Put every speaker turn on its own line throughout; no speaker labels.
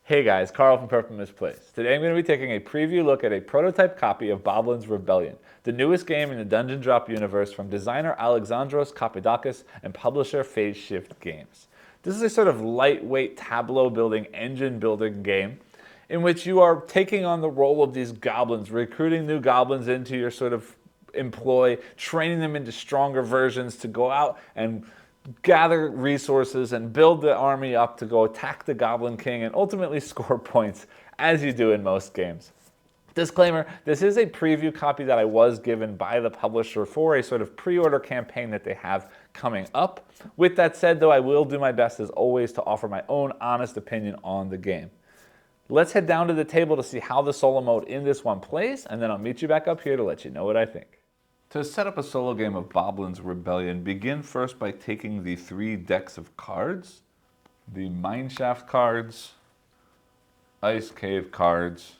Hey guys, Carl from Purple Misplaced. Today I'm going to be taking a preview look at a prototype copy of Boblin's Rebellion, the newest game in the Dungeon Drop universe from designer Alexandros Kapidakis and publisher Phase Shift Games. This is a sort of lightweight tableau building, engine building game in which you are taking on the role of these goblins, recruiting new goblins into your sort of employ, training them into stronger versions to go out and gather resources and build the army up to go attack the Goblin King and ultimately score points, as you do in most games. Disclaimer, this is a preview copy that I was given by the publisher for a sort of pre-order campaign that they have coming up. With that said, though, I will do my best, as always, to offer my own honest opinion on the game. Let's head down to the table to see how the solo mode in this one plays, and then I'll meet you back up here to let you know what I think. To set up a solo game of Boblin's Rebellion, begin first by taking the 3 decks of cards, the Mineshaft cards, Ice Cave cards,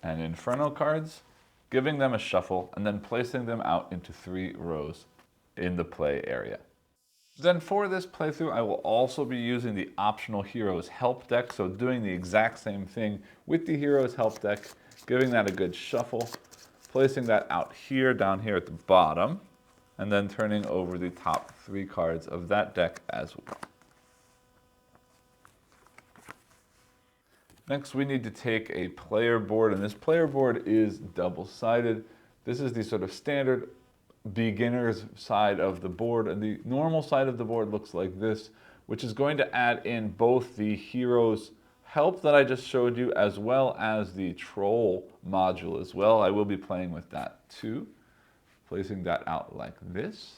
and Inferno cards, giving them a shuffle, and then placing them out into 3 rows in the play area. Then for this playthrough, I will also be using the optional Heroes Help deck, so doing the exact same thing with the Heroes Help deck, giving that a good shuffle, placing that out here, down here at the bottom, and then turning over the top 3 cards of that deck as well. Next, we need to take a player board, and this player board is double-sided. This is the sort of standard beginner's side of the board, and the normal side of the board looks like this, which is going to add in both the Heroes Help that I just showed you, as well as the Troll module as well. I will be playing with that too, placing that out like this.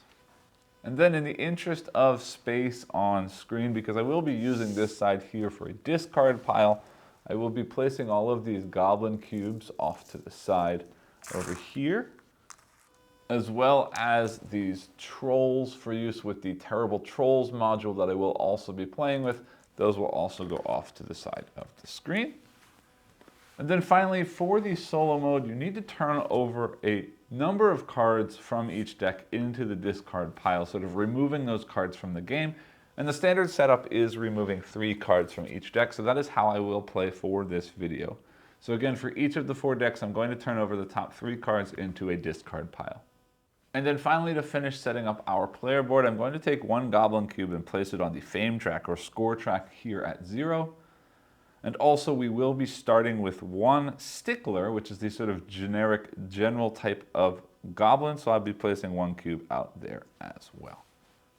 And then in the interest of space on screen, because I will be using this side here for a discard pile, I will be placing all of these goblin cubes off to the side over here, as well as these trolls for use with the Terrible Trolls module that I will also be playing with. Those will also go off to the side of the screen. And then finally, for the solo mode, you need to turn over a number of cards from each deck into the discard pile, sort of removing those cards from the game. And the standard setup is removing 3 cards from each deck, so that is how I will play for this video. So again, for each of the 4 decks, I'm going to turn over the top 3 cards into a discard pile. And then finally, to finish setting up our player board, I'm going to take 1 Goblin Cube and place it on the fame track or score track here at 0. And also we will be starting with 1 Stickler, which is the sort of generic, general type of goblin. So I'll be placing 1 cube out there as well.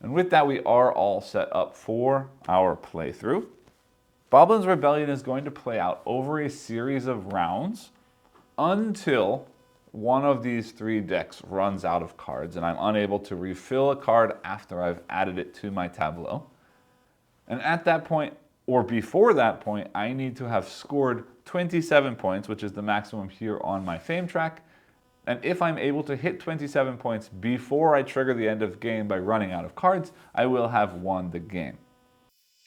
And with that, we are all set up for our playthrough. Boblin's Rebellion is going to play out over a series of rounds until one of these 3 decks runs out of cards and I'm unable to refill a card after I've added it to my tableau. And at that point, or before that point, I need to have scored 27 points, which is the maximum here on my fame track. And if I'm able to hit 27 points before I trigger the end of game by running out of cards, I will have won the game.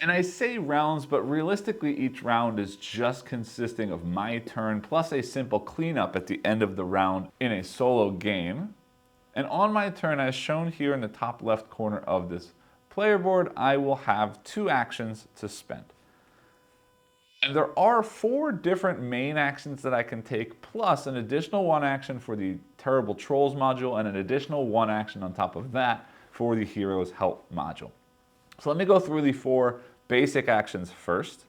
And I say rounds, but realistically each round is just consisting of my turn plus a simple cleanup at the end of the round in a solo game. And on my turn, as shown here in the top left corner of this player board, I will have 2 actions to spend. And there are 4 different main actions that I can take, plus an additional 1 action for the Terrible Trolls module and an additional 1 action on top of that for the Heroes Help module. So let me go through the 4 basic actions first,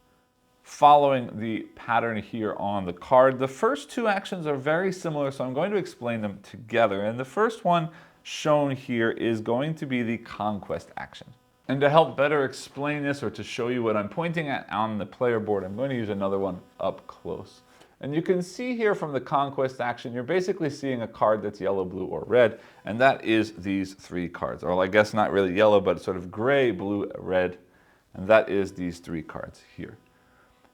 following the pattern here on the card. The first 2 actions are very similar, so I'm going to explain them together. And the first one shown here is going to be the Conquest action. And to help better explain this, or to show you what I'm pointing at on the player board, I'm going to use another one up close. And you can see here from the Conquest action, you're basically seeing a card that's yellow, blue, or red, and that is these 3 cards. Or I guess not really yellow, but sort of gray, blue, red, and that is these 3 cards here.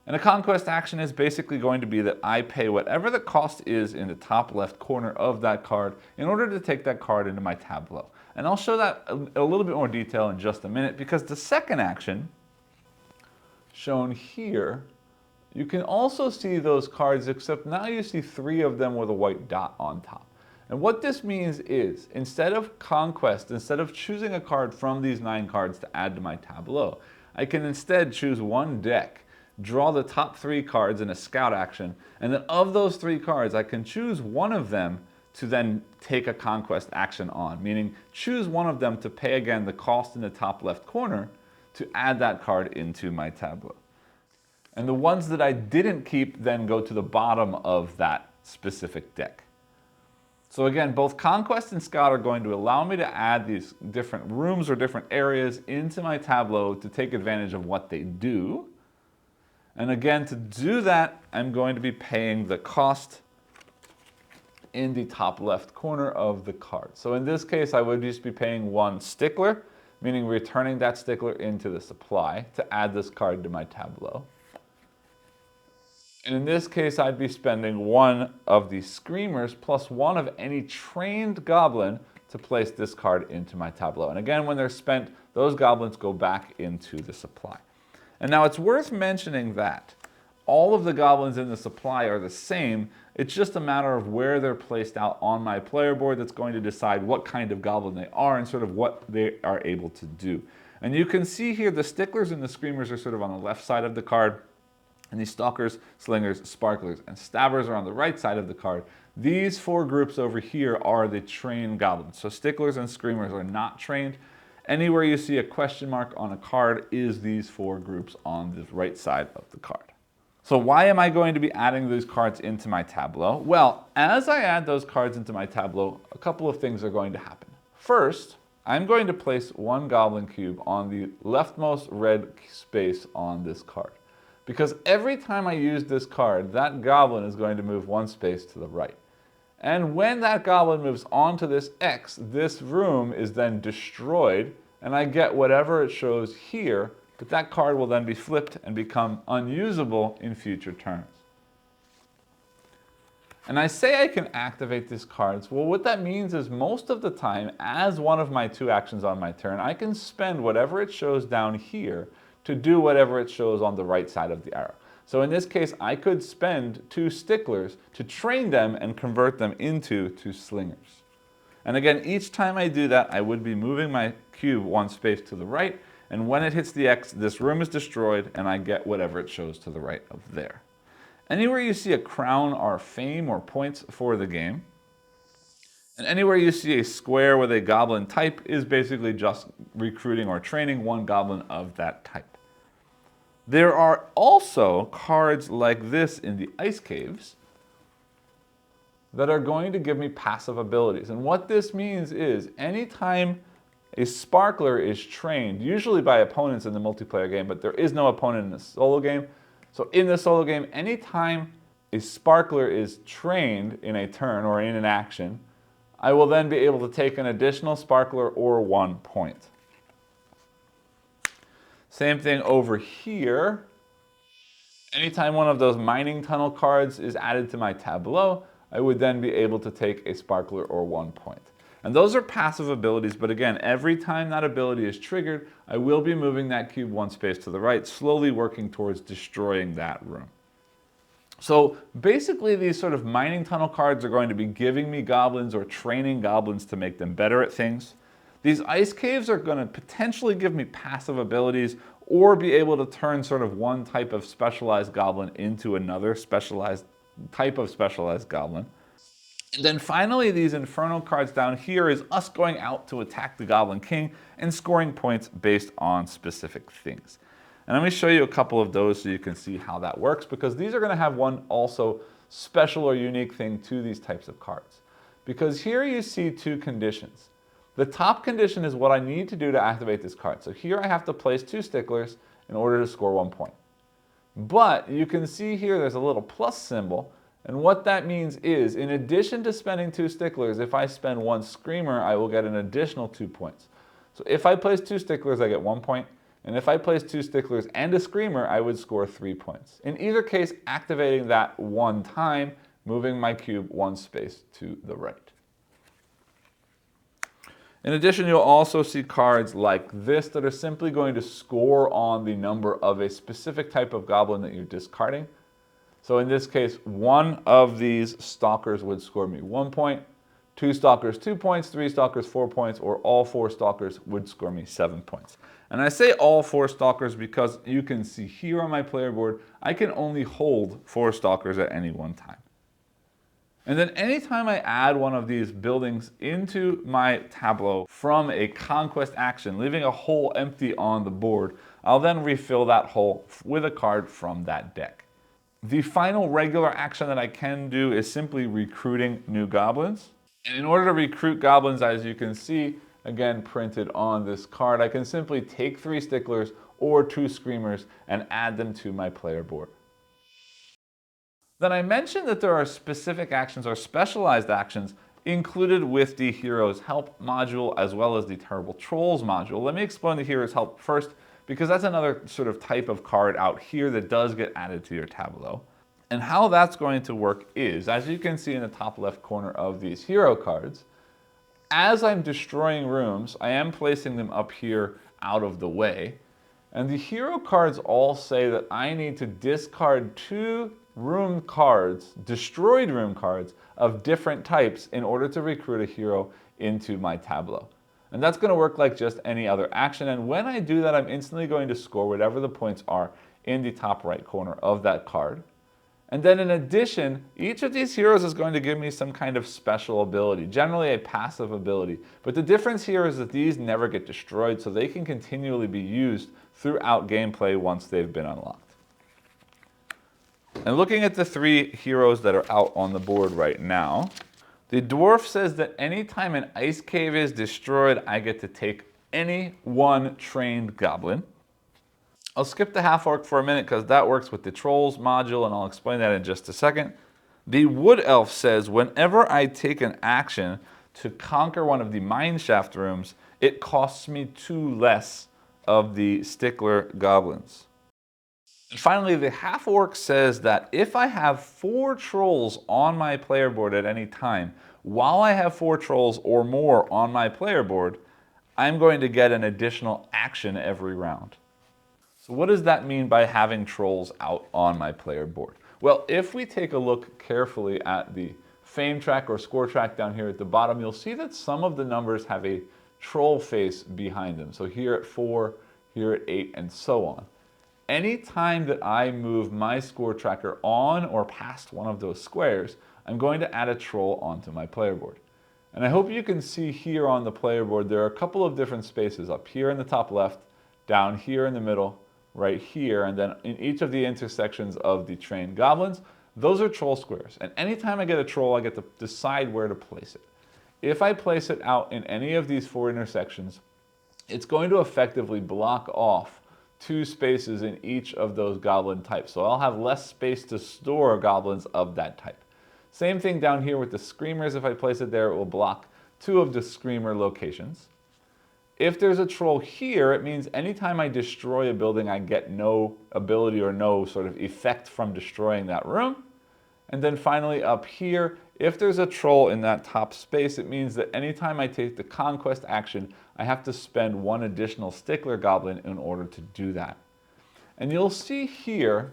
And a Conquest action is basically going to be that I pay whatever the cost is in the top left corner of that card in order to take that card into my tableau. And I'll show that a little bit more detail in just a minute, because the second action, shown here, you can also see those cards, except now you see 3 of them with a white dot on top. And what this means is, instead of Conquest, instead of choosing a card from these 9 cards to add to my tableau, I can instead choose 1 deck draw the top 3 cards in a scout action, and then of those 3 cards, I can choose one of them to then take a conquest action on, meaning choose one of them to pay again the cost in the top left corner to add that card into my tableau. And the ones that I didn't keep then go to the bottom of that specific deck. So again, both Conquest and Scout are going to allow me to add these different rooms or different areas into my tableau to take advantage of what they do. And again, to do that, I'm going to be paying the cost in the top left corner of the card. So in this case, I would just be paying 1 stickler, meaning returning that stickler into the supply to add this card to my tableau. And in this case, I'd be spending 1 of the Screamers plus 1 of any trained goblin to place this card into my tableau. And again, when they're spent, those goblins go back into the supply. And now it's worth mentioning that all of the goblins in the supply are the same. It's just a matter of where they're placed out on my player board that's going to decide what kind of goblin they are and sort of what they are able to do. And you can see here the sticklers and the screamers are sort of on the left side of the card, and these stalkers, slingers, sparklers, and stabbers are on the right side of the card. These 4 groups over here are the trained goblins. So sticklers and screamers are not trained. Anywhere you see a question mark on a card is these 4 groups on the right side of the card. So why am I going to be adding these cards into my tableau? Well, as I add those cards into my tableau, a couple of things are going to happen. First, I'm going to place 1 goblin cube on the leftmost red space on this card. Because every time I use this card, that goblin is going to move 1 space to the right. And when that goblin moves onto this X, this room is then destroyed, and I get whatever it shows here, but that card will then be flipped and become unusable in future turns. And I say I can activate these cards. Well, what that means is most of the time, as one of my 2 actions on my turn, I can spend whatever it shows down here to do whatever it shows on the right side of the arrow. So in this case, I could spend 2 sticklers to train them and convert them into 2 slingers. And again, each time I do that, I would be moving my cube 1 space to the right, and when it hits the X, this room is destroyed, and I get whatever it shows to the right of there. Anywhere you see a crown are fame or points for the game. And anywhere you see a square with a goblin type is basically just recruiting or training 1 goblin of that type. There are also cards like this in the Ice Caves that are going to give me passive abilities. And what this means is anytime a sparkler is trained, usually by opponents in the multiplayer game, but there is no opponent in the solo game. So in the solo game, anytime a sparkler is trained in a turn or in an action, I will then be able to take an additional sparkler or 1 point. Same thing over here. Anytime one of those mining tunnel cards is added to my tableau, I would then be able to take a sparkler or 1 point. And those are passive abilities, but again, every time that ability is triggered, I will be moving that cube 1 space to the right, slowly working towards destroying that room. So basically these sort of mining tunnel cards are going to be giving me goblins or training goblins to make them better at things. These ice caves are going to potentially give me passive abilities or be able to turn sort of one type of specialized goblin into another type of specialized goblin. And then finally, these Inferno cards down here is us going out to attack the Goblin King and scoring points based on specific things. And let me show you a couple of those so you can see how that works, because these are going to have one also special or unique thing to these types of cards. Because here you see 2 conditions. The top condition is what I need to do to activate this card. So here I have to place 2 sticklers in order to score 1 point. But you can see here there's a little plus symbol. And what that means is, in addition to spending 2 sticklers, if I spend 1 screamer, I will get an additional 2 points. So if I place 2 sticklers, I get 1 point. And if I place 2 sticklers and a screamer, I would score 3 points. In either case, activating that 1 time, moving my cube 1 space to the right. In addition, you'll also see cards like this that are simply going to score on the number of a specific type of goblin that you're discarding. So in this case, 1 of these stalkers would score me 1 point, 2 stalkers 2 points, 3 stalkers 4 points, or all 4 stalkers would score me 7 points. And I say all 4 stalkers because you can see here on my player board, I can only hold 4 stalkers at any one time. And then anytime I add one of these buildings into my tableau from a conquest action, leaving a hole empty on the board, I'll then refill that hole with a card from that deck. The final regular action that I can do is simply recruiting new goblins. And in order to recruit goblins, as you can see, again printed on this card, I can simply take 3 sticklers or 2 screamers and add them to my player board. Then I mentioned that there are specific actions or specialized actions included with the Heroes Help module as well as the Terrible Trolls module. Let me explain the Heroes Help first, because that's another sort of type of card out here that does get added to your tableau. And how that's going to work is, as you can see in the top left corner of these hero cards, as I'm destroying rooms, I am placing them up here out of the way. And the hero cards all say that I need to discard 2 room cards, destroyed room cards, of different types in order to recruit a hero into my tableau. And that's going to work like just any other action. And when I do that, I'm instantly going to score whatever the points are in the top right corner of that card. And then in addition, each of these heroes is going to give me some kind of special ability, generally a passive ability. But the difference here is that these never get destroyed, so they can continually be used throughout gameplay once they've been unlocked. And looking at the 3 heroes that are out on the board right now, the dwarf says that anytime an ice cave is destroyed, I get to take any 1 trained goblin. I'll skip the half-orc for a minute because that works with the trolls module, and I'll explain that in just a second. The wood elf says whenever I take an action to conquer one of the mineshaft rooms, it costs me 2 less of the stickler goblins. And finally, the half-orc says that if I have 4 trolls on my player board at any time, while I have 4 trolls or more on my player board, I'm going to get an additional action every round. So what does that mean by having trolls out on my player board? Well, if we take a look carefully at the fame track or score track down here at the bottom, you'll see that some of the numbers have a troll face behind them. So here at 4, here at 8, and so on. Anytime that I move my score tracker on or past one of those squares, I'm going to add a troll onto my player board. And I hope you can see here on the player board, there are a couple of different spaces up here in the top left, down here in the middle, right here, and then in each of the intersections of the trained goblins, those are troll squares. And anytime I get a troll, I get to decide where to place it. If I place it out in any of these 4 intersections, it's going to effectively block off 2 spaces in each of those goblin types. So I'll have less space to store goblins of that type. Same thing down here with the screamers. If I place it there, it will block 2 of the screamer locations. If there's a troll here, it means anytime I destroy a building, I get no ability or no sort of effect from destroying that room. And then finally up here, if there's a troll in that top space, it means that anytime I take the conquest action, I have to spend 1 additional stickler goblin in order to do that. And you'll see here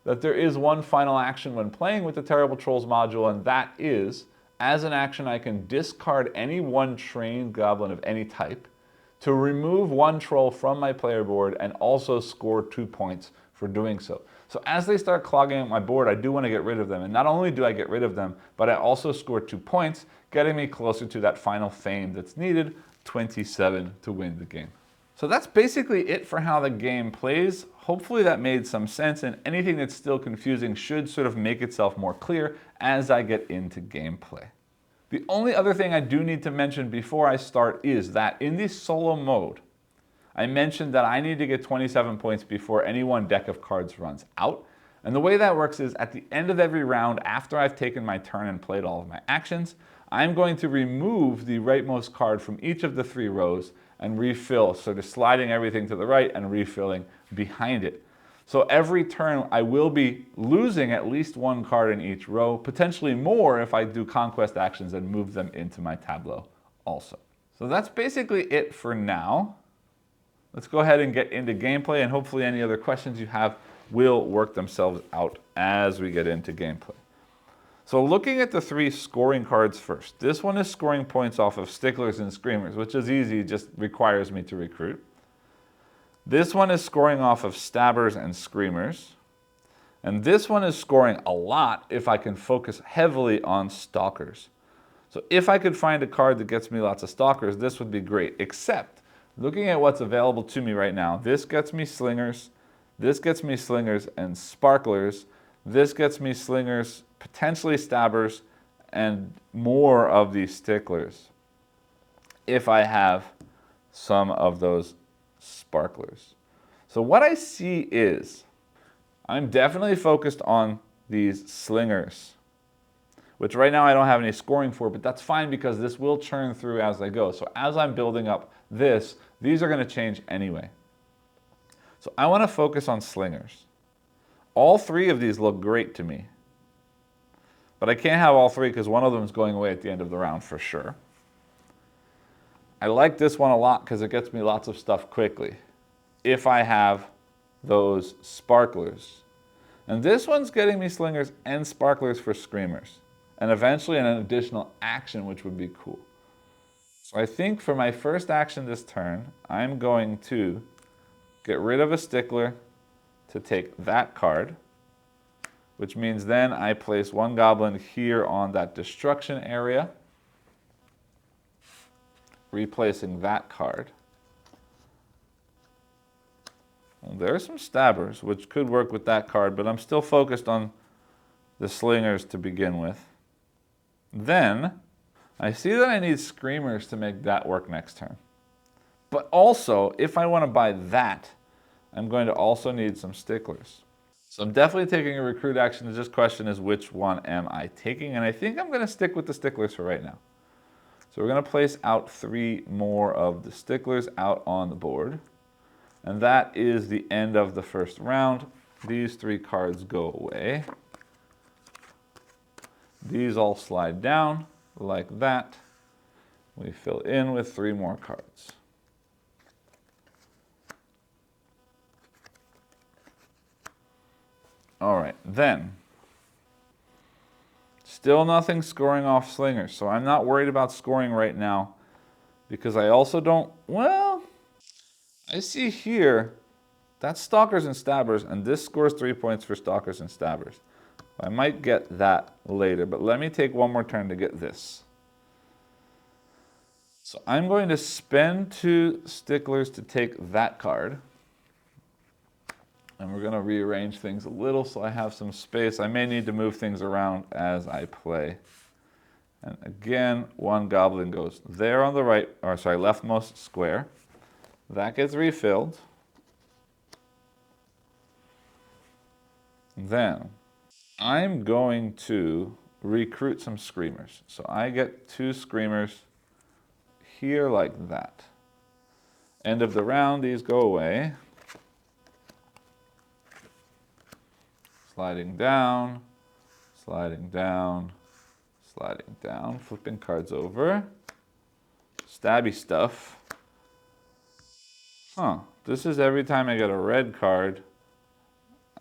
that there is one final action when playing with the Terrible Trolls module, and that is, as an action, I can discard any 1 trained goblin of any type to remove 1 troll from my player board and also score 2 points for doing so. So as they start clogging up my board, I do want to get rid of them. And not only do I get rid of them, but I also score 2 points, getting me closer to that final fame that's needed, 27, to win the game. So that's basically it for how the game plays. Hopefully that made some sense, and anything that's still confusing should sort of make itself more clear as I get into gameplay. The only other thing I do need to mention before I start is that in the solo mode, I mentioned that I need to get 27 points before any one deck of cards runs out. And the way that works is at the end of every round, after I've taken my turn and played all of my actions, I'm going to remove the rightmost card from each of the 3 rows and refill, sort of sliding everything to the right and refilling behind it. So every turn I will be losing at least 1 card in each row, potentially more if I do conquest actions and move them into my tableau also. So that's basically it for now. Let's go ahead and get into gameplay, and hopefully any other questions you have will work themselves out as we get into gameplay. So looking at the 3 scoring cards first, this one is scoring points off of sticklers and screamers, which is easy, just requires me to recruit. This one is scoring off of stabbers and screamers. And this one is scoring a lot if I can focus heavily on stalkers. So if I could find a card that gets me lots of stalkers, this would be great. Except, looking at what's available to me right now, this gets me slingers, this gets me slingers and sparklers, this gets me slingers, potentially stabbers, and more of these sticklers if I have some of those sparklers. So what I see is, I'm definitely focused on these slingers, which right now I don't have any scoring for, but that's fine because this will churn through as I go. So as I'm building up this, these are going to change anyway. So I want to focus on slingers. All three of these look great to me, but I can't have all three because one of them is going away at the end of the round for sure. I like this one a lot because it gets me lots of stuff quickly if I have those sparklers. And this one's getting me slingers and sparklers for screamers. And eventually an additional action, which would be cool. So I think for my first action this turn, I'm going to get rid of a stickler to take that card, which means then I place one goblin here on that destruction area, replacing that card. Well, there are some stabbers, which could work with that card, but I'm still focused on the slingers to begin with. Then, I see that I need screamers to make that work next turn. But also, if I want to buy that, I'm going to also need some sticklers. So I'm definitely taking a recruit action. The just question is, which one am I taking? And I think I'm going to stick with the sticklers for right now. So we're going to place out 3 more of the sticklers out on the board. And that is the end of the first round. These 3 cards go away. These all slide down like that. We fill in with 3 more cards. All right, then. Still nothing scoring off slingers, so I'm not worried about scoring right now because I also don't, well, I see here, that's stalkers and stabbers, and this scores 3 points for stalkers and stabbers. I might get that later, but let me take one more turn to get this. So I'm going to spend 2 sticklers to take that card. And we're going to rearrange things a little so I have some space. I may need to move things around as I play. And again, one goblin goes there on the right, or sorry, leftmost square. That gets refilled. Then I'm going to recruit some screamers. So I get 2 screamers here like that. End of the round, these go away. Sliding down, sliding down, sliding down, flipping cards over. Stabby stuff. Huh, this is every time I get a red card,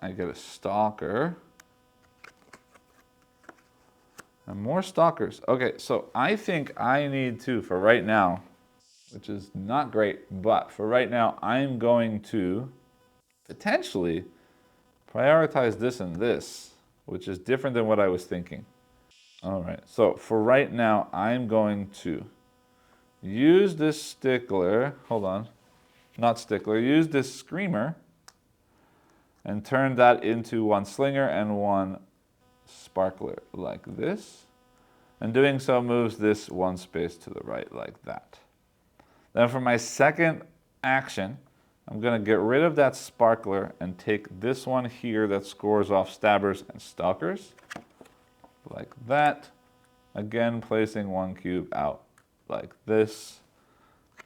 I get a stalker. And more stalkers. Okay, so I think I need to, for right now, which is not great, but for right now, I'm going to potentially prioritize this and this, which is different than what I was thinking. All right, so for right now, I'm going to use this stickler, hold on, not stickler, use this screamer and turn that into 1 slinger and 1 sparkler like this. And doing so moves this 1 space to the right like that. Then for my second action, I'm going to get rid of that sparkler and take this one here that scores off stabbers and stalkers, like that. Again, placing 1 cube out like this,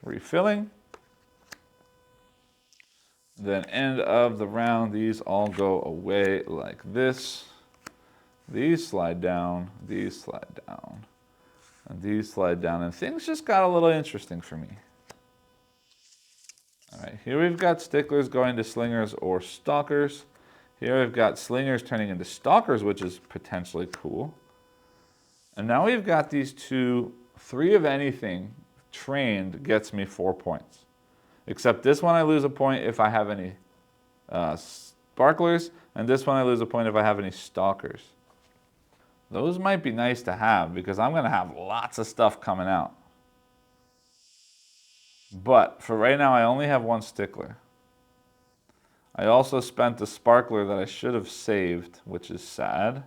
refilling. Then end of the round, these all go away like this. These slide down, these slide down, and these slide down, and things just got a little interesting for me. All right, here we've got sticklers going to slingers or stalkers. Here we've got slingers turning into stalkers, which is potentially cool. And now we've got these 2, 3 of anything trained gets me 4 points. Except this one I lose a point if I have any sparklers, and this one I lose a point if I have any stalkers. Those might be nice to have because I'm going to have lots of stuff coming out. But for right now, I only have one stickler. I also spent a sparkler that I should have saved, which is sad.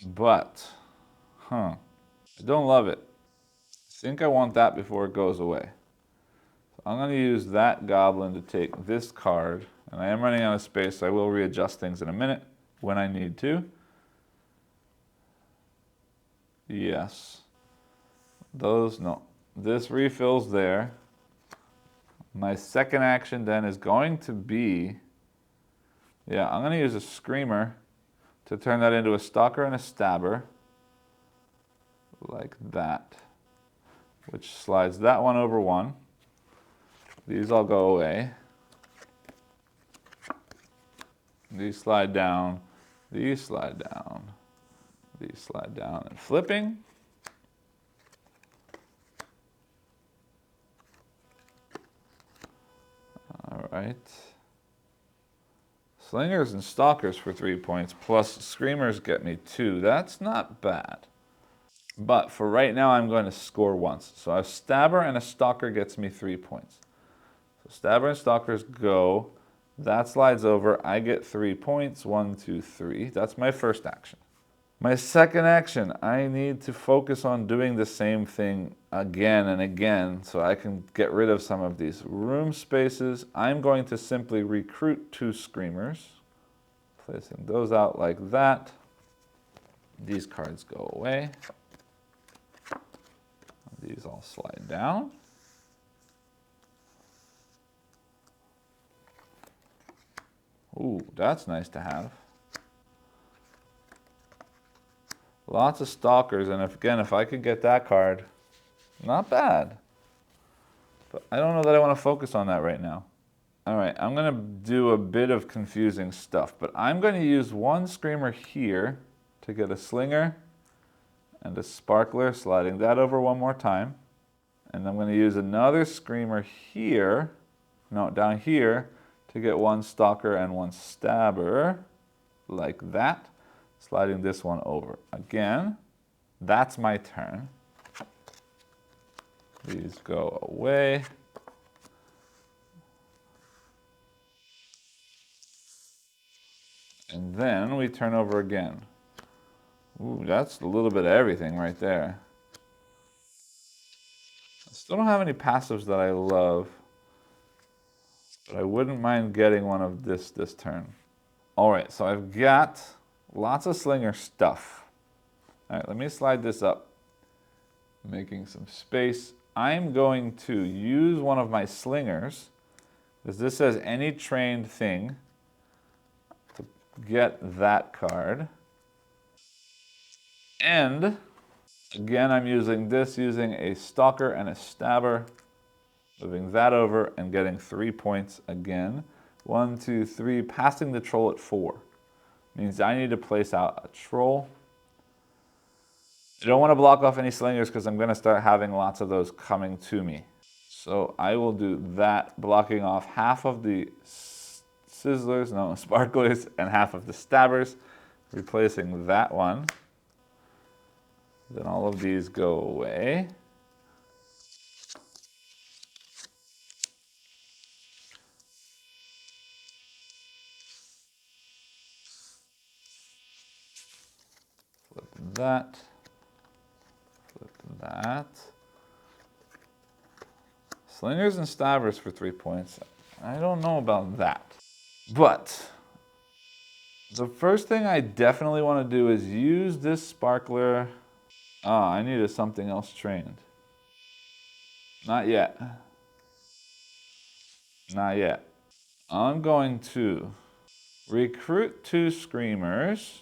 But, I don't love it. I think I want that before it goes away. So I'm going to use that goblin to take this card. And I am running out of space, so I will readjust things in a minute when I need to. Yes. Those, no. This refills there. My second action then is going to be, I'm going to use a screamer to turn that into a stalker and a stabber. Like that. Which slides that one over one. These all go away. These slide down. These slide down. These slide down. And flipping. All right. Slingers and stalkers for 3 points, plus screamers get me 2. That's not bad. But for right now, I'm going to score once. So a stabber and a stalker gets me 3 points. So stabber and stalkers go. That slides over. I get 3 points. 1, 2, 3. That's my first action. My second action, I need to focus on doing the same thing again and again so I can get rid of some of these room spaces. I'm going to simply recruit 2 screamers, placing those out like that. These cards go away. These all slide down. Ooh, that's nice to have. Lots of stalkers, and if I could get that card, not bad. But I don't know that I want to focus on that right now. All right, I'm going to do a bit of confusing stuff, but I'm going to use one screamer here to get a slinger and a sparkler, sliding that over one more time. And I'm going to use another screamer here, down here, to get one stalker and one stabber, like that. Sliding this one over. Again, that's my turn. These go away. And then we turn over again. Ooh, that's a little bit of everything right there. I still don't have any passives that I love, but I wouldn't mind getting one of this turn. All right, so I've got lots of slinger stuff. All right, let me slide this up, making some space. I'm going to use one of my slingers, because this says any trained thing, to get that card. And again, I'm using a stalker and a stabber, moving that over and getting 3 points again. 1, 2, 3, passing the troll at 4. Means I need to place out a troll. I don't want to block off any slingers because I'm going to start having lots of those coming to me. So I will do that, blocking off half of the sparklers, and half of the stabbers, replacing that one. Then all of these go away. Flip that. Flip that. Slingers and stabbers for 3 points. I don't know about that. But the first thing I definitely want to do is use this sparkler. I needed something else trained. Not yet. Not yet. I'm going to recruit 2 screamers.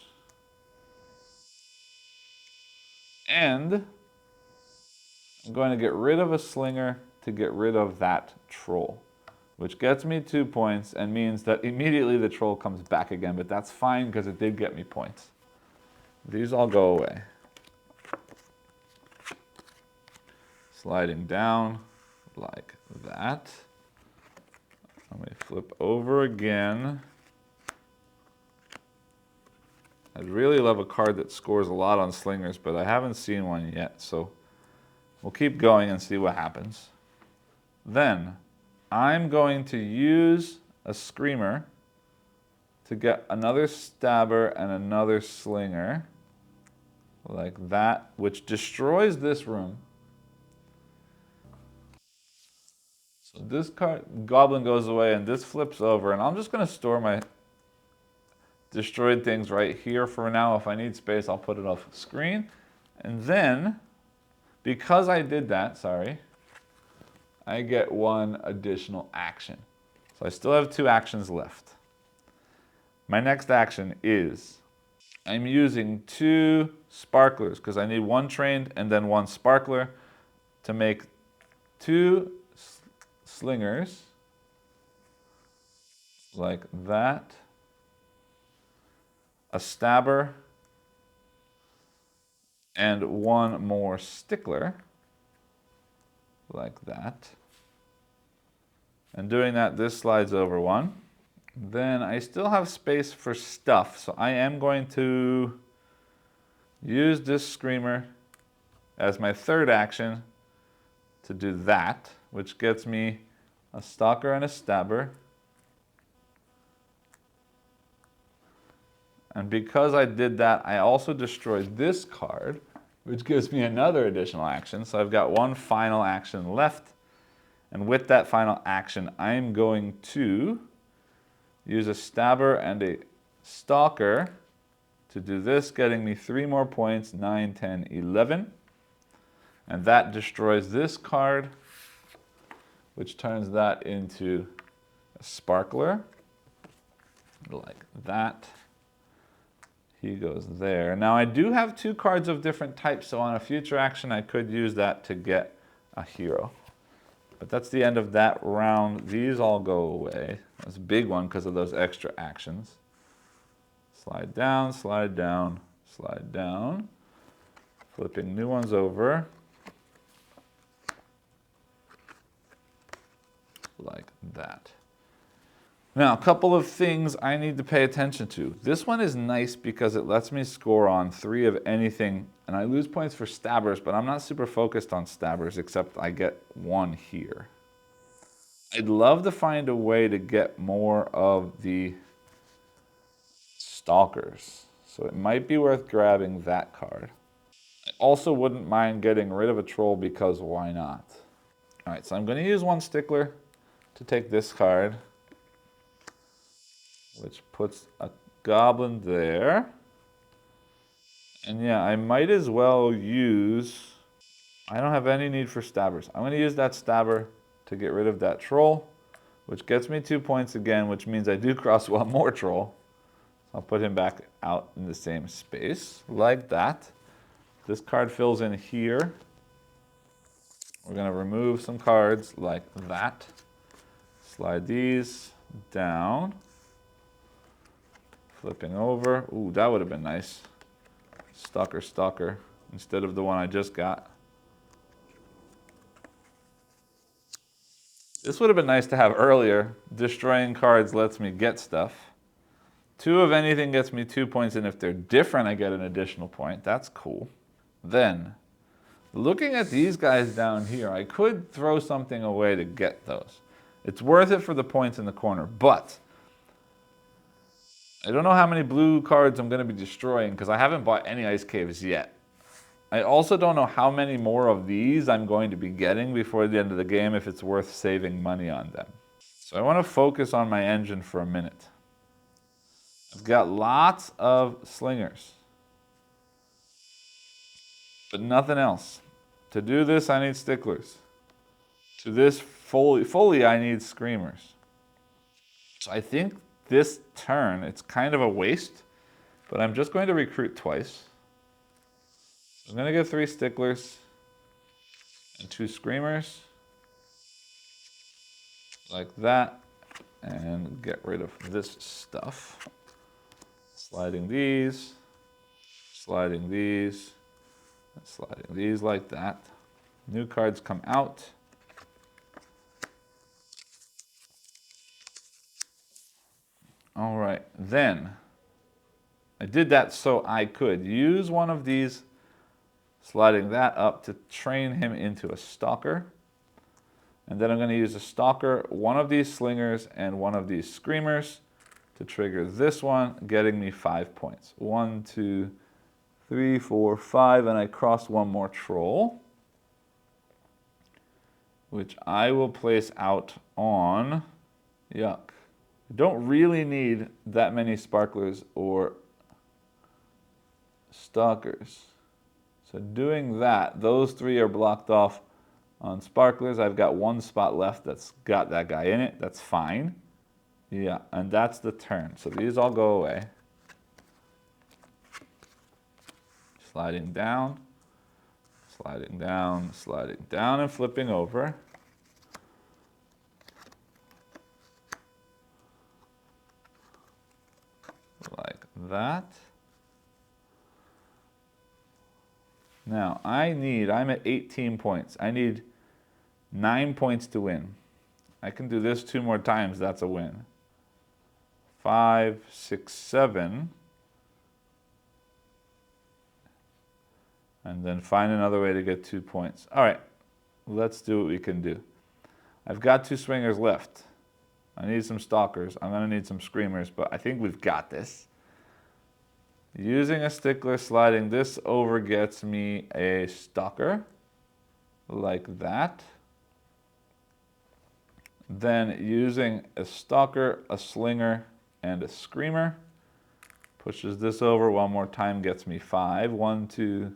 And I'm going to get rid of a slinger to get rid of that troll, which gets me 2 points and means that immediately the troll comes back again, but that's fine because it did get me points. These all go away. Sliding down like that. Let me flip over again. I'd really love a card that scores a lot on slingers, but I haven't seen one yet, so we'll keep going and see what happens. Then, I'm going to use a screamer to get another stabber and another slinger, like that, which destroys this room. So this card, Goblin goes away, and this flips over, and I'm just going to store my destroyed things right here for now. If I need space, I'll put it off screen. And then, because I did that, I get one additional action. So I still have 2 actions left. My next action is I'm using 2 sparklers because I need 1 trained and then 1 sparkler to make 2 slingers like that, a stabber, and 1 more stickler like that. And doing that, this slides over 1. Then I still have space for stuff, so I am going to use this screamer as my 3rd action to do that, which gets me a stalker and a stabber. And because I did that, I also destroyed this card, which gives me another additional action. So I've got 1 final action left. And with that final action, I'm going to use a stabber and a stalker to do this, getting me 3 more points, 9, 10, 11. And that destroys this card, which turns that into a sparkler, like that. He goes there. Now I do have 2 cards of different types, so on a future action I could use that to get a hero. But that's the end of that round. These all go away. That's a big one because of those extra actions. Slide down, slide down, slide down. Flipping new ones over. Like that. Now, a couple of things I need to pay attention to. This one is nice because it lets me score on 3 of anything, and I lose points for stabbers, but I'm not super focused on stabbers, except I get 1 here. I'd love to find a way to get more of the stalkers, so it might be worth grabbing that card. I also wouldn't mind getting rid of a troll because why not? All right, so I'm going to use 1 stickler to take this card, which puts a goblin there. And yeah, I might as well use, I don't have any need for stabbers. I'm going to use that stabber to get rid of that troll, which gets me 2 points again, which means I do cross 1 more troll. I'll put him back out in the same space, like that. This card fills in here. We're going to remove some cards like that. Slide these down. Flipping over. Ooh, that would have been nice. Stalker, stalker, instead of the one I just got. This would have been nice to have earlier. Destroying cards lets me get stuff. 2 of anything gets me 2 points, and if they're different, I get an additional point. That's cool. Then, looking at these guys down here, I could throw something away to get those. It's worth it for the points in the corner, but I don't know how many blue cards I'm going to be destroying because I haven't bought any ice caves yet. I also don't know how many more of these I'm going to be getting before the end of the game if it's worth saving money on them. So I want to focus on my engine for a minute. I've got lots of slingers, but nothing else. To do this, I need sticklers. To this fully I need screamers. So I think this turn, it's kind of a waste, but I'm just going to recruit twice. I'm going to get 3 sticklers and 2 screamers, like that, and get rid of this stuff. Sliding these, sliding these, and sliding these like that. New cards come out. All right, then I did that so I could use one of these, sliding that up to train him into a stalker. And then I'm going to use a stalker, one of these slingers, and one of these screamers to trigger this one, getting me 5 points. 1, 2, 3, 4, 5, and I crossed one more troll, which I will place out on, yuck. I don't really need that many sparklers or stalkers. So doing that, those 3 are blocked off on sparklers. I've got 1 spot left that's got that guy in it. That's fine. Yeah, and that's the turn. So these all go away. Sliding down, sliding down, sliding down, and flipping over. Like that. Now, I'm at 18 points. I need 9 points to win. I can do this 2 more times, that's a win. 5, 6, 7. And then find another way to get 2 points. All right, let's do what we can do. I've got 2 swingers left. I need some stalkers. I'm going to need some screamers, but I think we've got this. Using a stickler, sliding this over gets me a stalker, like that. Then using a stalker, a slinger, and a screamer, pushes this over one more time, gets me 5. 1, 2,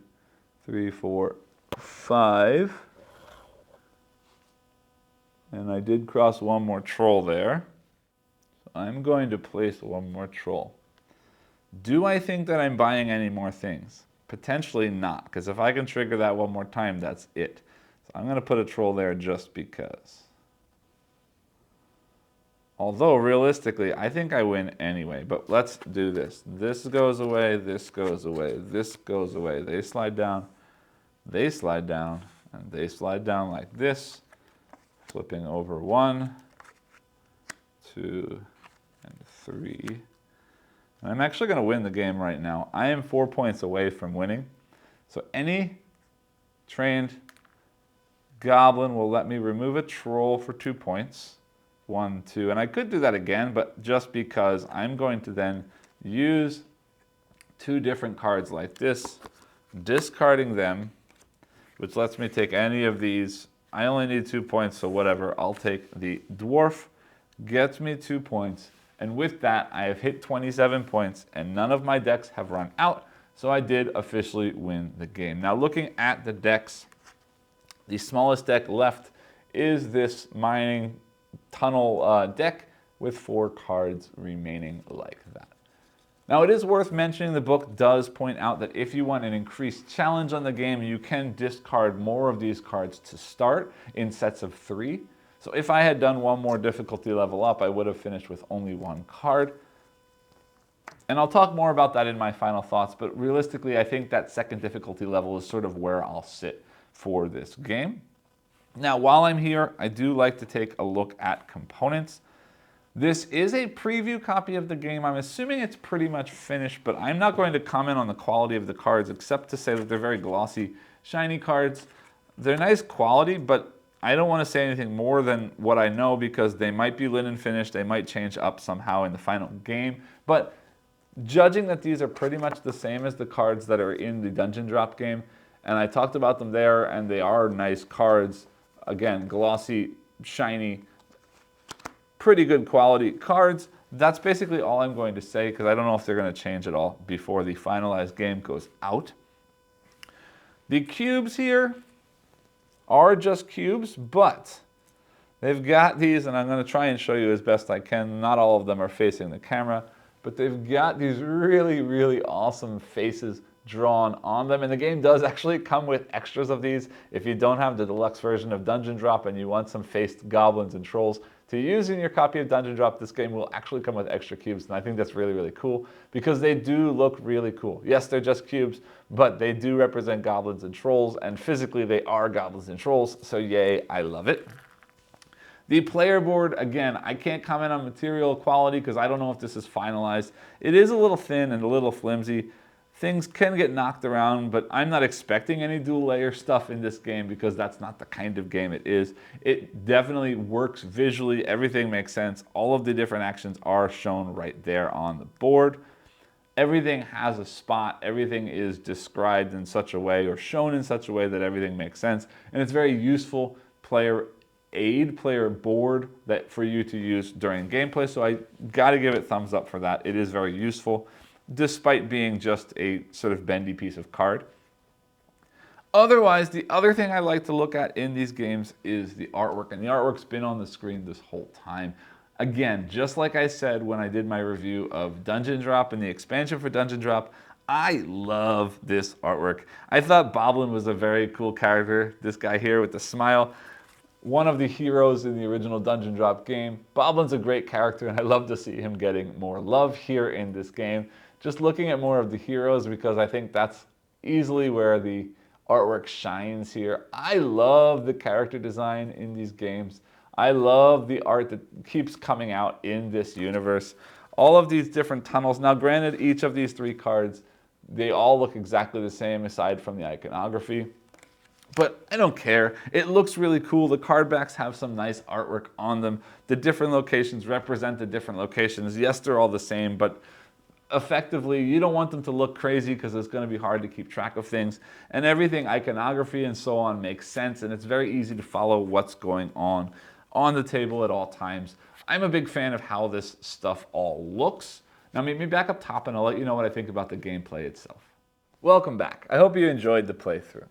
3, 4, 5. And I did cross one more troll there. So I'm going to place one more troll. Do I think that I'm buying any more things? Potentially not, because if I can trigger that one more time, that's it. So I'm going to put a troll there just because. Although, realistically, I think I win anyway. But let's do this. This goes away, this goes away, this goes away. They slide down, and they slide down like this. Flipping over 1, 2, and 3. And I'm actually going to win the game right now. I am 4 points away from winning. So any trained goblin will let me remove a troll for 2 points. 1, 2, and I could do that again, but just because I'm going to then use 2 different cards like this, discarding them, which lets me take any of these. I only need 2 points, so whatever. I'll take the dwarf, gets me 2 points, and with that, I have hit 27 points, and none of my decks have run out, so I did officially win the game. Now, looking at the decks, the smallest deck left is this mining tunnel deck with 4 cards remaining like that. Now, it is worth mentioning the book does point out that if you want an increased challenge on the game, you can discard more of these cards to start in sets of 3. So if I had done one more difficulty level up, I would have finished with only 1 card. And I'll talk more about that in my final thoughts, but realistically, I think that second difficulty level is sort of where I'll sit for this game. Now, while I'm here, I do like to take a look at components. This is a preview copy of the game. I'm assuming it's pretty much finished, but I'm not going to comment on the quality of the cards except to say that they're very glossy, shiny cards. They're nice quality, but I don't want to say anything more than what I know because they might be linen finished, they might change up somehow in the final game. But judging that these are pretty much the same as the cards that are in the Dungeon Drop game, and I talked about them there, and they are nice cards. Again, glossy, shiny, pretty good quality cards. That's basically all I'm going to say because I don't know if they're going to change at all before the finalized game goes out. The cubes here are just cubes, but they've got these, and I'm going to try and show you as best I can. Not all of them are facing the camera, but they've got these really, really awesome faces drawn on them, and the game does actually come with extras of these. If you don't have the deluxe version of Dungeon Drop and you want some faced goblins and trolls to use in your copy of Dungeon Drop, this game will actually come with extra cubes, and I think that's really, really cool because they do look really cool. Yes, they're just cubes, but they do represent goblins and trolls, and physically they are goblins and trolls, so yay, I love it. The player board, again, I can't comment on material quality because I don't know if this is finalized. It is a little thin and a little flimsy. Things can get knocked around, but I'm not expecting any dual layer stuff in this game because that's not the kind of game it is. It definitely works visually. Everything makes sense. All of the different actions are shown right there on the board. Everything has a spot. Everything is described in such a way or shown in such a way that everything makes sense. And it's very useful player aid, player board that for you to use during gameplay. So I got to give it thumbs up for that. It is very useful, despite being just a sort of bendy piece of card. Otherwise, the other thing I like to look at in these games is the artwork, and the artwork's been on the screen this whole time. Again, just like I said when I did my review of Dungeon Drop and the expansion for Dungeon Drop, I love this artwork. I thought Boblin was a very cool character, this guy here with the smile. One of the heroes in the original Dungeon Drop game. Boblin's a great character, and I love to see him getting more love here in this game. Just looking at more of the heroes, because I think that's easily where the artwork shines here. I love the character design in these games. I love the art that keeps coming out in this universe. All of these different tunnels. Now, granted, each of these 3 cards, they all look exactly the same aside from the iconography. But I don't care. It looks really cool. The card backs have some nice artwork on them. The different locations represent the different locations. Yes, they're all the same, but effectively, you don't want them to look crazy because it's going to be hard to keep track of things. And everything, iconography and so on, makes sense, and it's very easy to follow what's going on the table at all times. I'm a big fan of how this stuff all looks. Now, meet me back up top, and I'll let you know what I think about the gameplay itself. Welcome back. I hope you enjoyed the playthrough.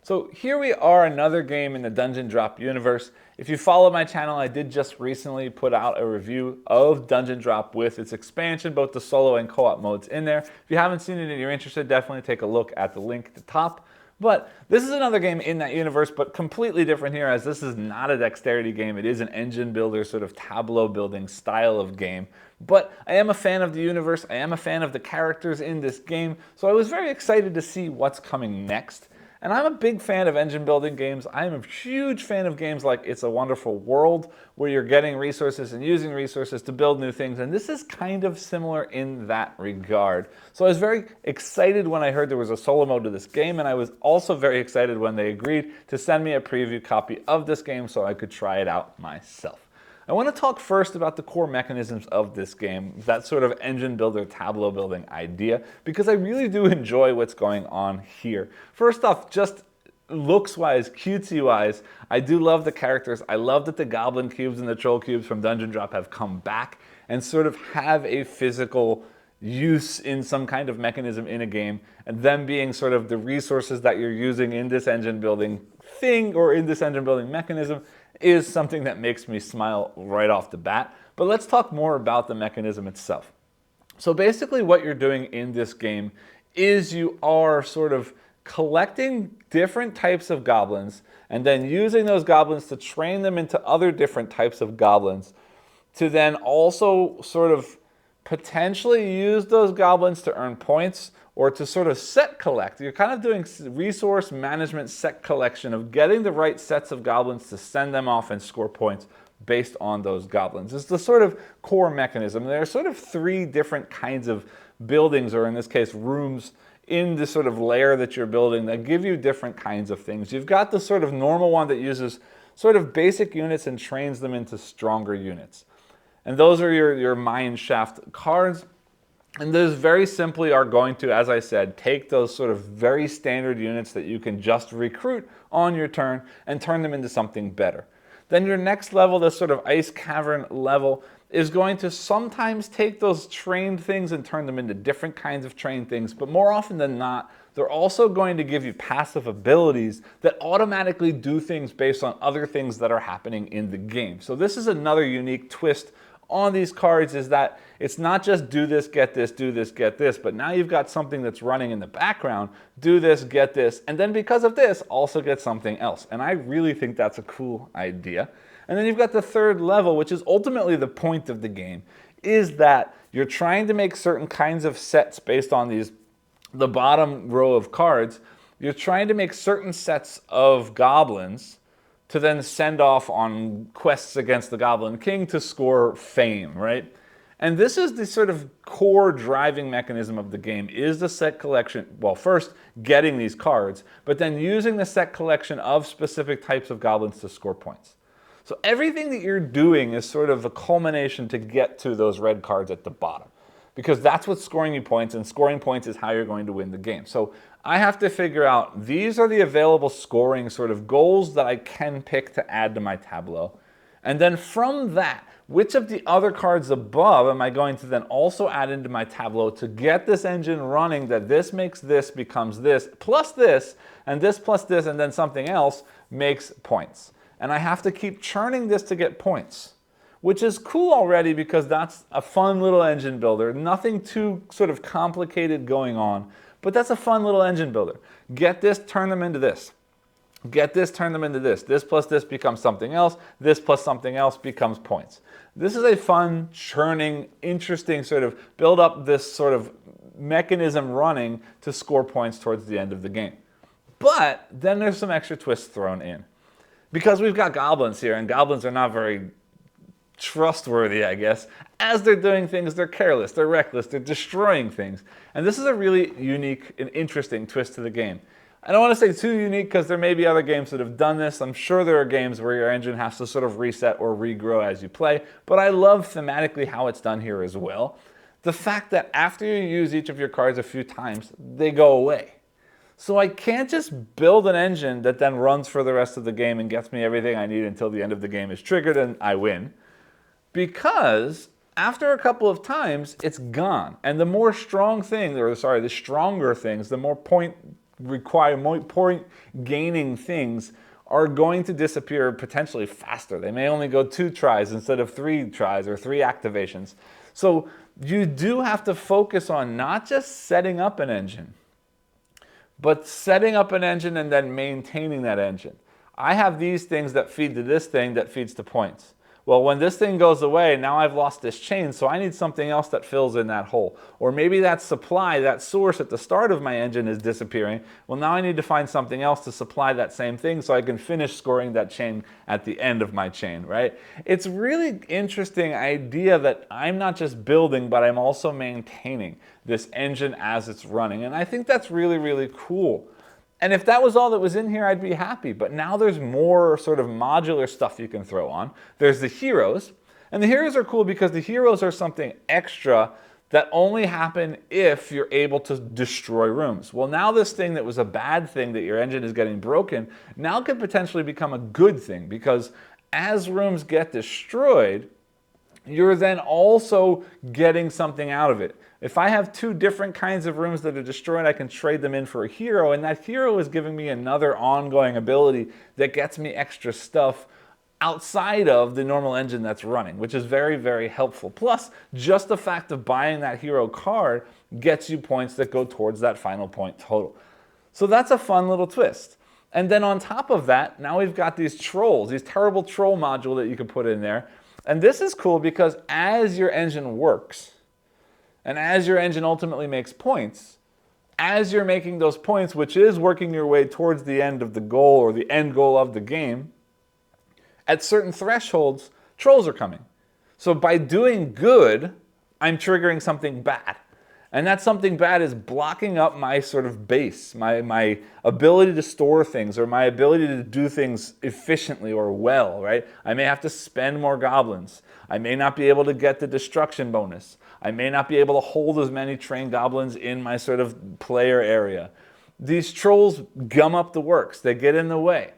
So here we are, another game in the Dungeon Drop universe. If you follow my channel, I did just recently put out a review of Dungeon Drop with its expansion, both the solo and co-op modes in there. If you haven't seen it and you're interested, definitely take a look at the link at the top. But this is another game in that universe, but completely different here, as this is not a dexterity game. It is an engine builder, sort of tableau building style of game. But I am a fan of the universe. I am a fan of the characters in this game. So I was very excited to see what's coming next. And I'm a big fan of engine building games. I'm a huge fan of games like It's a Wonderful World, where you're getting resources and using resources to build new things. And this is kind of similar in that regard. So I was very excited when I heard there was a solo mode to this game. And I was also very excited when they agreed to send me a preview copy of this game so I could try it out myself. I want to talk first about the core mechanisms of this game, that sort of engine builder, tableau building idea, because I really do enjoy what's going on here. First off, just looks-wise, cutesy-wise, I do love the characters. I love that the goblin cubes and the troll cubes from Dungeon Drop have come back and sort of have a physical use in some kind of mechanism in a game, and them being sort of the resources that you're using in this engine building thing or in this engine building mechanism is something that makes me smile right off the bat. But let's talk more about the mechanism itself. So basically what you're doing in this game is you are sort of collecting different types of goblins and then using those goblins to train them into other different types of goblins to then also sort of potentially use those goblins to earn points or to sort of set collect. You're kind of doing resource management set collection of getting the right sets of goblins to send them off and score points based on those goblins. It's the sort of core mechanism. There are sort of 3 different kinds of buildings, or in this case rooms, in the sort of layer that you're building that give you different kinds of things. You've got the sort of normal one that uses sort of basic units and trains them into stronger units. And those are your mine shaft cards. And those very simply are going to, as I said, take those sort of very standard units that you can just recruit on your turn and turn them into something better. Then your next level, this sort of ice cavern level, is going to sometimes take those trained things and turn them into different kinds of trained things, but more often than not, they're also going to give you passive abilities that automatically do things based on other things that are happening in the game. So this is another unique twist on these cards, is that it's not just do this, get this, do this, get this, but now you've got something that's running in the background, do this, get this, and then because of this, also get something else. And I really think that's a cool idea. And then you've got the third level, which is ultimately the point of the game, is that you're trying to make certain kinds of sets based on the bottom row of cards. You're trying to make certain sets of goblins to then send off on quests against the Goblin King to score fame, right? And this is the sort of core driving mechanism of the game, is the set collection. Well, first, getting these cards, but then using the set collection of specific types of goblins to score points. So everything that you're doing is sort of a culmination to get to those red cards at the bottom, because that's what's scoring you points, and scoring points is how you're going to win the game. So I have to figure out, these are the available scoring sort of goals that I can pick to add to my tableau. And then from that, which of the other cards above am I going to then also add into my tableau to get this engine running, that this makes this becomes this, plus this, and this plus this, and then something else makes points. And I have to keep churning this to get points, which is cool already because that's a fun little engine builder. Nothing too sort of complicated going on, but that's a fun little engine builder. Get this, turn them into this. Get this, turn them into this. This plus this becomes something else. This plus something else becomes points. This is a fun, churning, interesting sort of build up this sort of mechanism running to score points towards the end of the game. But then there's some extra twists thrown in. Because we've got goblins here, and goblins are not very trustworthy, I guess. As they're doing things, they're careless, they're reckless, they're destroying things. And this is a really unique and interesting twist to the game. I don't want to say too unique because there may be other games that have done this. I'm sure there are games where your engine has to sort of reset or regrow as you play, but I love thematically how it's done here as well. The fact that after you use each of your cards a few times, they go away. So I can't just build an engine that then runs for the rest of the game and gets me everything I need until the end of the game is triggered and I win. Because after a couple of times, it's gone. And the more strong thing, or sorry, the stronger things, the more point gaining things are going to disappear potentially faster. They may only go 2 tries instead of 3 tries or 3 activations. So you do have to focus on not just setting up an engine, but setting up an engine and then maintaining that engine. I have these things that feed to this thing that feeds to points. Well, when this thing goes away, now I've lost this chain, so I need something else that fills in that hole. Or maybe that supply, that source at the start of my engine is disappearing. Well, now I need to find something else to supply that same thing so I can finish scoring that chain at the end of my chain, right? It's really interesting idea that I'm not just building, but I'm also maintaining this engine as it's running. And I think that's really, really cool. And if that was all that was in here, I'd be happy. But now there's more sort of modular stuff you can throw on. There's the heroes. And the heroes are cool because the heroes are something extra that only happen if you're able to destroy rooms. Well, now this thing that was a bad thing, that your engine is getting broken, now could potentially become a good thing, because as rooms get destroyed, you're then also getting something out of it. If I have 2 different kinds of rooms that are destroyed, I can trade them in for a hero, and that hero is giving me another ongoing ability that gets me extra stuff outside of the normal engine that's running, which is very, very helpful. Plus, just the fact of buying that hero card gets you points that go towards that final point total. So that's a fun little twist. And then on top of that, now we've got these trolls, these terrible troll module that you can put in there. And this is cool because as your engine works, and as your engine ultimately makes points, as you're making those points, which is working your way towards the end of the goal or the end goal of the game, at certain thresholds, trolls are coming. So by doing good, I'm triggering something bad. And that something bad is blocking up my sort of base, my ability to store things, or my ability to do things efficiently or well, right? I may have to spend more goblins. I may not be able to get the destruction bonus. I may not be able to hold as many trained goblins in my sort of player area. These trolls gum up the works. They get in the way.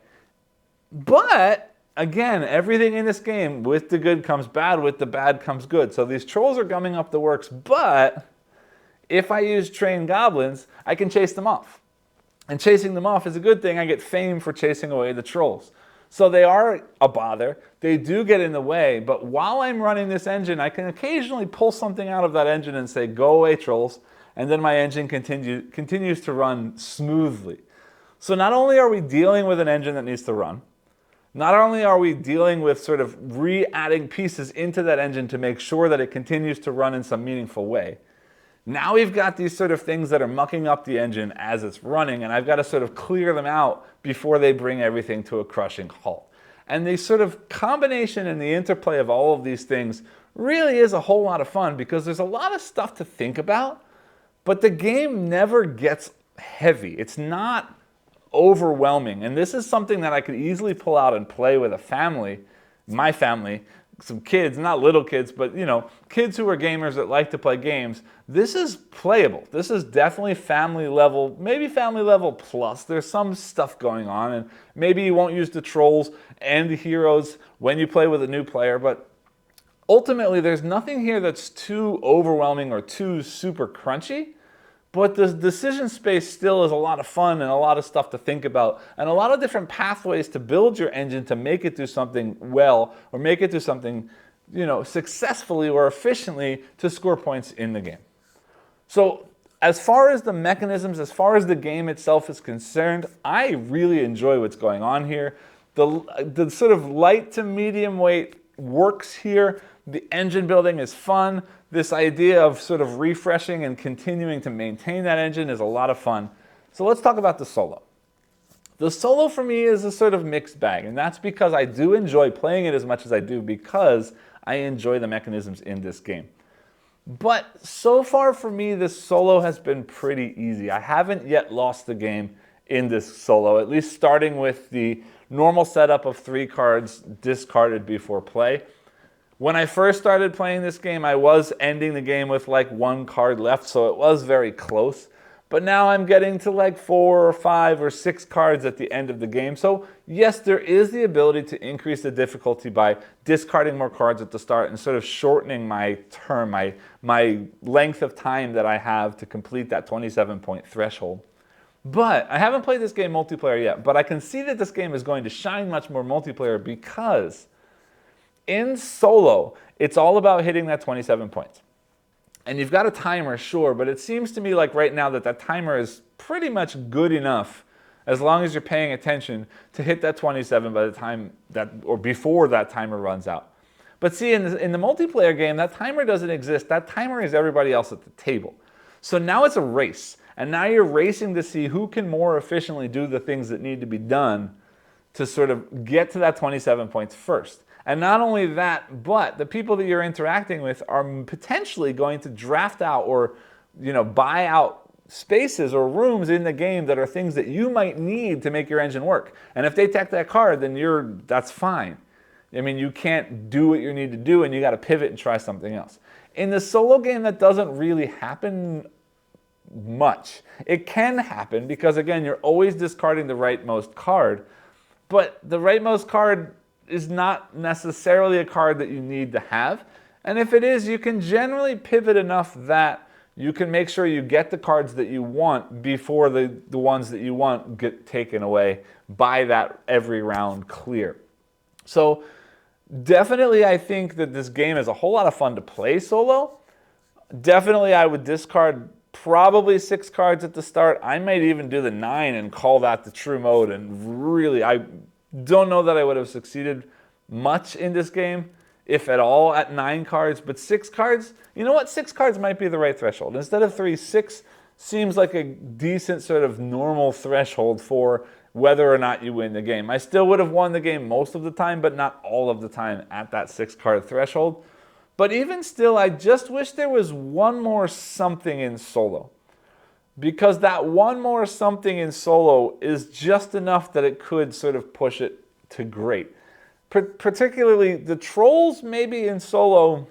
But again, everything in this game, with the good comes bad, with the bad comes good. So these trolls are gumming up the works, but if I use trained goblins, I can chase them off. And chasing them off is a good thing. I get fame for chasing away the trolls. So they are a bother. They do get in the way, but while I'm running this engine, I can occasionally pull something out of that engine and say, go away, trolls, and then my engine continues to run smoothly. So not only are we dealing with an engine that needs to run, not only are we dealing with sort of re-adding pieces into that engine to make sure that it continues to run in some meaningful way, now we've got these sort of things that are mucking up the engine as it's running, and I've got to sort of clear them out before they bring everything to a crushing halt. And the sort of combination and the interplay of all of these things really is a whole lot of fun because there's a lot of stuff to think about, but the game never gets heavy. It's not overwhelming. And this is something that I could easily pull out and play with a family, my family, some kids, not little kids, but kids who are gamers that like to play games. This is playable. This is definitely family level, maybe family level plus. There's some stuff going on, and maybe you won't use the trolls and the heroes when you play with a new player, but ultimately there's nothing here that's too overwhelming or too super crunchy. But the decision space still is a lot of fun and a lot of stuff to think about and a lot of different pathways to build your engine to make it do something well or make it do something, successfully or efficiently to score points in the game. So as far as the mechanisms, as far as the game itself is concerned, I really enjoy what's going on here. The sort of light to medium weight works here. The engine building is fun. This idea of sort of refreshing and continuing to maintain that engine is a lot of fun. So let's talk about the solo. The solo for me is a sort of mixed bag, and that's because I do enjoy playing it as much as I do because I enjoy the mechanisms in this game. But so far for me, this solo has been pretty easy. I haven't yet lost the game in this solo, at least starting with the normal setup of 3 cards discarded before play. When I first started playing this game, I was ending the game with like 1 card left, so it was very close. But now I'm getting to like 4 or 5 or 6 cards at the end of the game. So yes, there is the ability to increase the difficulty by discarding more cards at the start and sort of shortening my term, my length of time that I have to complete that 27-point threshold. But I haven't played this game multiplayer yet, but I can see that this game is going to shine much more multiplayer because in solo, it's all about hitting that 27 points. And you've got a timer, sure, but it seems to me like right now that timer is pretty much good enough as long as you're paying attention to hit that 27 by the time that, or before that timer runs out. But see, in the multiplayer game, that timer doesn't exist. That timer is everybody else at the table. So now it's a race. And now you're racing to see who can more efficiently do the things that need to be done to sort of get to that 27 points first. And not only that, but the people that you're interacting with are potentially going to draft out or buy out spaces or rooms in the game that are things that you might need to make your engine work. And if they take that card, then that's fine. I mean, you can't do what you need to do and you got to pivot and try something else. In the solo game, that doesn't really happen much. It can happen because, again, you're always discarding the rightmost card, but the rightmost card is not necessarily a card that you need to have. And if it is, you can generally pivot enough that you can make sure you get the cards that you want before the ones that you want get taken away by that every round clear. So definitely I think that this game is a whole lot of fun to play solo. Definitely I would discard probably 6 cards at the start. I might even do the 9 and call that the true mode. And really, I don't know that I would have succeeded much in this game, if at all, at 9 cards. But 6 cards, you know what? 6 cards might be the right threshold. Instead of 3, 6 seems like a decent sort of normal threshold for whether or not you win the game. I still would have won the game most of the time, but not all of the time at that 6-card threshold. But even still, I just wish there was one more something in solo. Because that one more something in solo is just enough that it could sort of push it to great. Particularly the trolls maybe in solo,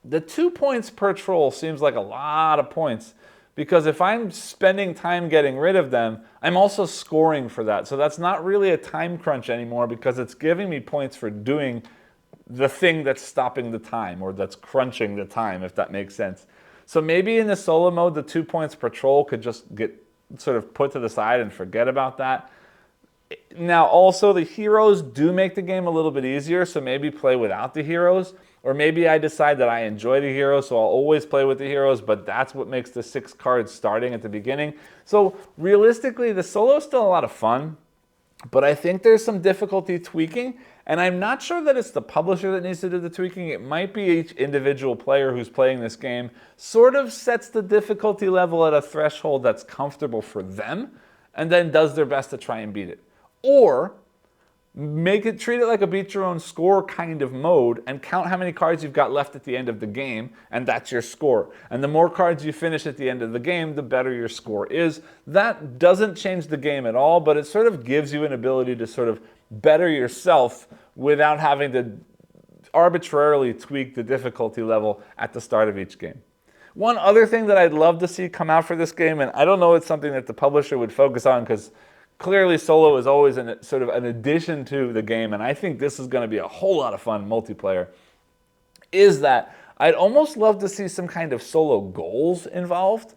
the 2 points per troll seems like a lot of points. Because if I'm spending time getting rid of them, I'm also scoring for that. So that's not really a time crunch anymore because it's giving me points for doing the thing that's stopping the time or that's crunching the time, if that makes sense. So maybe in the solo mode, the 2 points per troll could just get sort of put to the side and forget about that. Now also the heroes do make the game a little bit easier, so maybe play without the heroes. Or maybe I decide that I enjoy the heroes, so I'll always play with the heroes, but that's what makes the 6 cards starting at the beginning. So realistically, the solo is still a lot of fun, but I think there's some difficulty tweaking, and I'm not sure that it's the publisher that needs to do the tweaking. It might be each individual player who's playing this game sort of sets the difficulty level at a threshold that's comfortable for them, and then does their best to try and beat it. Or treat it like a beat your own score kind of mode, and count how many cards you've got left at the end of the game, and that's your score. And the more cards you finish at the end of the game, the better your score is. That doesn't change the game at all, but it sort of gives you an ability to sort of better yourself without having to arbitrarily tweak the difficulty level at the start of each game. One other thing that I'd love to see come out for this game, and I don't know it's something that the publisher would focus on because clearly solo is always sort of an addition to the game, and I think this is going to be a whole lot of fun multiplayer, is that I'd almost love to see some kind of solo goals involved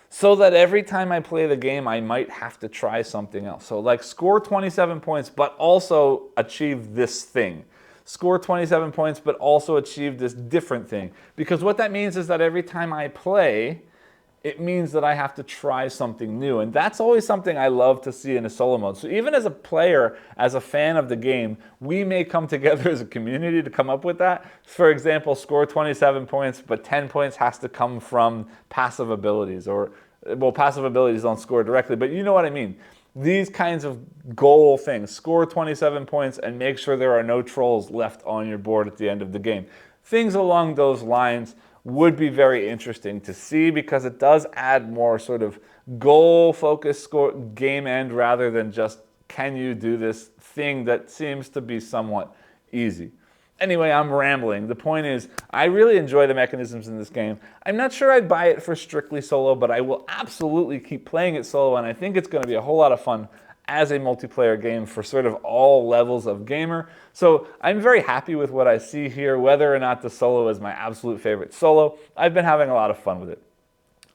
so that every time I play the game, I might have to try something else. So like score 27 points, but also achieve this thing. Score 27 points, but also achieve this different thing. Because what that means is that every time I play, it means that I have to try something new. And that's always something I love to see in a solo mode. So even as a player, as a fan of the game, we may come together as a community to come up with that. For example, score 27 points, but 10 points has to come from passive abilities. Or, well, passive abilities don't score directly, but you know what I mean. These kinds of goal things. Score 27 points and make sure there are no trolls left on your board at the end of the game. Things along those lines would be very interesting to see because it does add more sort of goal-focused score game end rather than just can you do this thing that seems to be somewhat easy. Anyway, I'm rambling. The point is, I really enjoy the mechanisms in this game. I'm not sure I'd buy it for strictly solo, but I will absolutely keep playing it solo, and I think it's going to be a whole lot of fun as a multiplayer game for sort of all levels of gamer. So I'm very happy with what I see here, whether or not the solo is my absolute favorite solo. I've been having a lot of fun with it.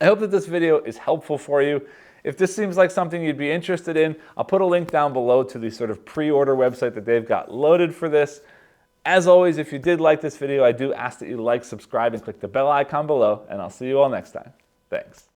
I hope that this video is helpful for you. If this seems like something you'd be interested in, I'll put a link down below to the sort of pre-order website that they've got loaded for this. As always, if you did like this video, I do ask that you like, subscribe, and click the bell icon below, and I'll see you all next time. Thanks.